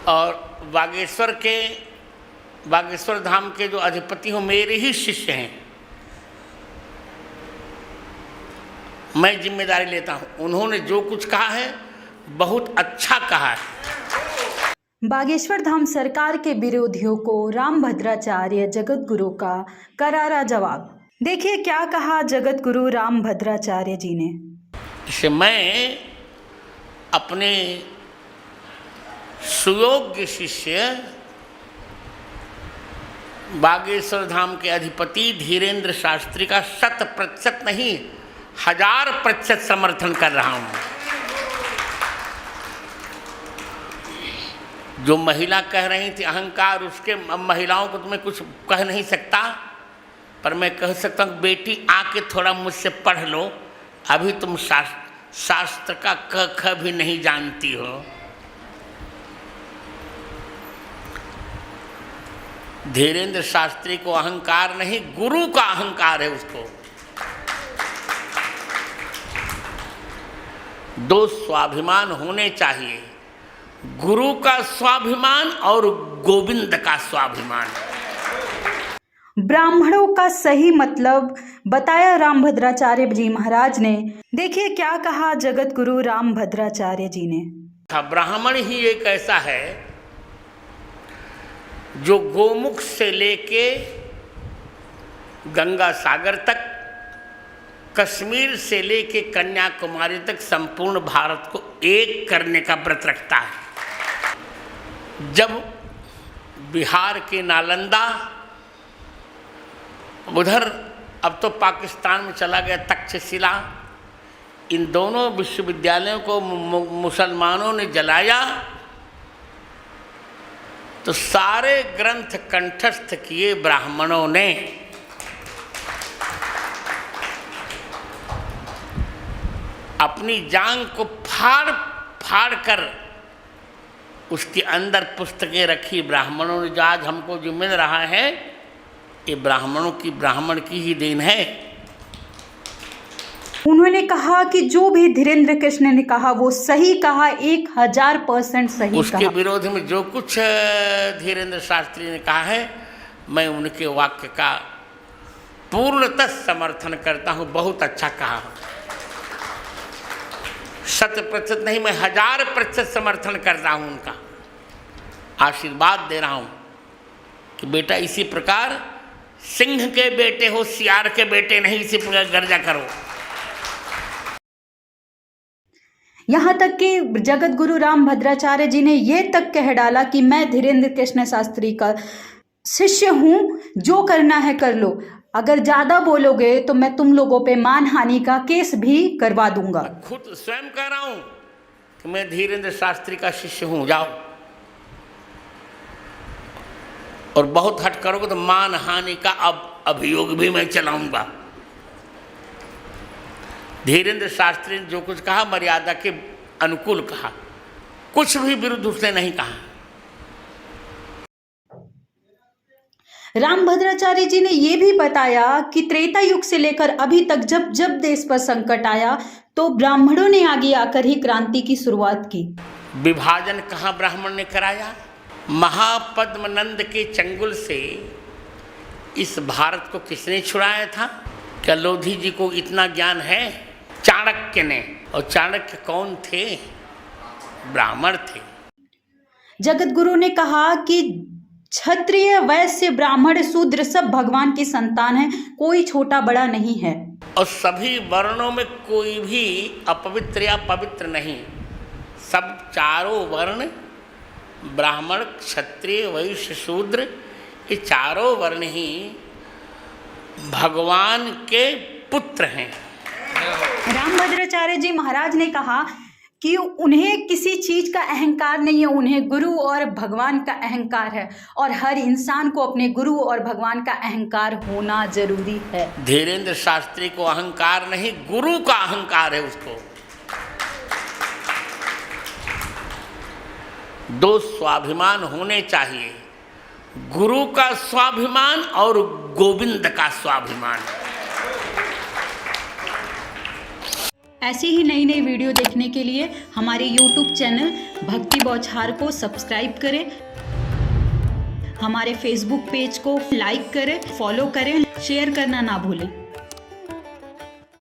बागेश्वर धाम सरकार के विरोधियों को रामभद्राचार्य जगतगुरु का करारा जवाब। देखिए क्या कहा जगतगुरु रामभद्राचार्य जी ने। इसे मैं अपने सुयोग्य शिष्य बागेश्वर धाम के अधिपति धीरेन्द्र शास्त्री का 100% नहीं 1000% समर्थन कर रहा हूँ। जो महिला कह रही थी अहंकार, उसके महिलाओं को तो मैं कुछ कह नहीं सकता, पर मैं कह सकता हूँ बेटी आके थोड़ा मुझसे पढ़ लो, अभी तुम शास्त्र का क ख भी नहीं जानती हो। धीरेन्द्र शास्त्री को अहंकार नहीं, गुरु का अहंकार है उसको। दो स्वाभिमान होने चाहिए, गुरु का स्वाभिमान और गोविंद का स्वाभिमान। ब्राह्मणों का सही मतलब बताया रामभद्राचार्य जी महाराज ने। देखिए क्या कहा जगतगुरु रामभद्राचार्य जी ने। ब्राह्मण ही एक ऐसा है जो गोमुख से लेके गंगा सागर तक, कश्मीर से लेके कन्याकुमारी तक संपूर्ण भारत को एक करने का व्रत रखता है। जब बिहार के नालंदा, उधर अब तो पाकिस्तान में चला गया तक्षशिला, इन दोनों विश्वविद्यालयों को मुसलमानों ने जलाया तो सारे ग्रंथ कंठस्थ किए ब्राह्मणों ने। अपनी जांग को फाड़ फाड़ कर उसके अंदर पुस्तकें रखी ब्राह्मणों ने। जो आज हमको जो मिल रहा है ये ब्राह्मण की ही देन है। उन्होंने कहा कि जो भी धीरेन्द्र कृष्ण ने कहा वो सही कहा, 1000% सही। उसके विरोध में जो कुछ धीरेन्द्र शास्त्री ने कहा है मैं उनके वाक्य का पूर्णतः समर्थन करता हूँ। बहुत अच्छा कहा, 100% नहीं मैं 1000% समर्थन कर रहा हूँ। उनका आशीर्वाद दे रहा हूँ कि बेटा इसी प्रकार सिंह के बेटे हो, सियार के बेटे नहीं, इसी प्रकार गर्जा करो। यहाँ तक कि जगतगुरु रामभद्राचार्य जी ने ये तक कह डाला कि मैं धीरेन्द्र कृष्ण शास्त्री का शिष्य हूँ, जो करना है कर लो, अगर ज़्यादा बोलोगे तो मैं तुम लोगों पे मानहानि का केस भी करवा दूंगा। खुद स्वयं कह रहा हूँ कि मैं धीरेन्द्र शास्त्री का शिष्य हूँ, जाओ, और बहुत हट करोगे तो मानहानि का अभियोग भी मैं चलाऊंगा। धीरेन्द्र शास्त्री ने जो कुछ कहा मर्यादा के अनुकूल कहा, कुछ भी विरुद्ध उसने नहीं कहा। रामभद्राचार्य जी ने यह भी बताया कि त्रेता युग से लेकर अभी तक जब जब देश पर संकट आया तो ब्राह्मणों ने आगे आकर ही क्रांति की शुरुआत की। विभाजन कहाँ ब्राह्मण ने कराया? महापद्मनंद के चंगुल से इस भारत को किसने छुड़ाया था? क्या लोधी जी को इतना ज्ञान है? चाणक्य ने। और चाणक्य कौन थे? ब्राह्मण थे। जगतगुरु ने कहा कि क्षत्रिय, वैश्य, ब्राह्मण, शूद्र सब भगवान की संतान है, कोई छोटा बड़ा नहीं है। और सभी वर्णों में कोई भी अपवित्र या पवित्र नहीं। सब चारों वर्ण, ब्राह्मण, क्षत्रिय, वैश्य, शूद्र, ये चारों वर्ण ही भगवान के पुत्र हैं। रामभद्राचार्य जी महाराज ने कहा कि उन्हें किसी चीज का अहंकार नहीं है, उन्हें गुरु और भगवान का अहंकार है, और हर इंसान को अपने गुरु और भगवान का अहंकार होना जरूरी है। धीरेन्द्र शास्त्री को अहंकार नहीं, गुरु का अहंकार है उसको। दो स्वाभिमान होने चाहिए, गुरु का स्वाभिमान और गोविंद का स्वाभिमान। ऐसी ही नई नई वीडियो देखने के लिए हमारे YouTube चैनल भक्ति बौछार को सब्सक्राइब करें, हमारे Facebook पेज को लाइक करें, फॉलो करें, शेयर करना ना भूलें।